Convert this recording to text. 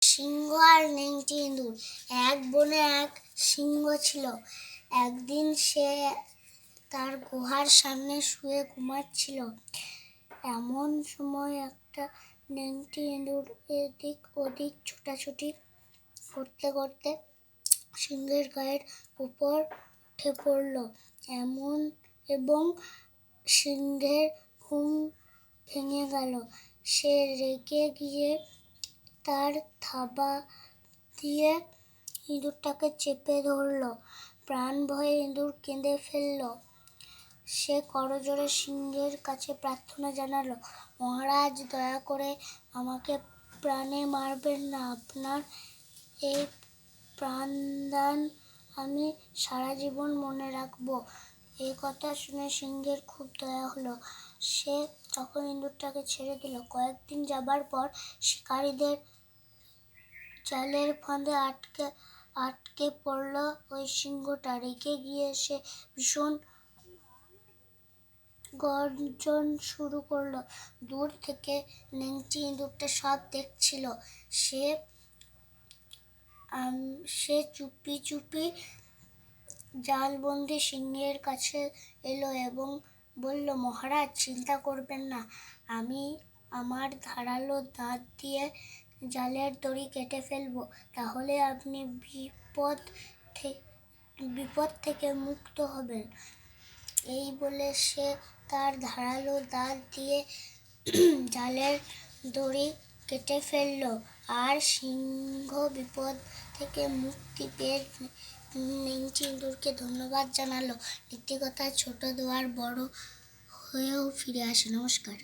সিংহ আর নেংটি ইঁদুর। এক বনে এক সিংহ ছিল। একদিন সে তার গুহার সামনে শুয়ে ঘুমাচ্ছিল। এমন সময় একটা নেংটি ইঁদুর এদিক ওদিক ছোটাছুটি করতে করতে সিংহের গায়ের উপর উঠে পড়ল এবং সিংহের ঘুম ভেঙে গেল। সে রেগে গিয়ে তার থাবা দিয়ে ইঁদুরটাকে চেপে ধরল। প্রাণ ভয়ে ইঁদুর কেঁদে ফেলল। সে করজোড়ে সিংহের কাছে প্রার্থনা জানালো, মহারাজ, দয়া করে আমাকে প্রাণে মারবেন না। আপনার এই প্রাণদান আমি সারা জীবন মনে রাখব। এই কথা শুনে সিংহের খুব দয়া হলো। সে তখন ইঁদুরটাকে ছেড়ে দিল। কয়েকদিন যাবার পর শিকারীদের জালের ফাঁদে আটকে পড়ল ওই সিংহটা। রেগে গিয়ে সে ভীষণ গর্জন শুরু করলো। দূর থেকে নেংটি ইঁদুরটা সব দেখছিল। সে চুপি চুপি জালবন্দি সিংহের কাছে এলো এবং বলল, মহারাজ, চিন্তা করবেন না, আমি আমার ধারালো দাঁত দিয়ে জালের দড়ি কেটে ফেলবো। তাহলে আপনি বিপদ থেকে মুক্ত হবেন। এই বলে সে তার ধারালো দাঁত দিয়ে জালের দড়ি কেটে ফেলল। আর সিংহ বিপদ থেকে মুক্তি পেয়ে নেংটি ইঁদুরকে ধন্যবাদ জানালো। নীতিকথা, ছোট দুয়ার বড় হয়েও ফিরে আসে। নমস্কার।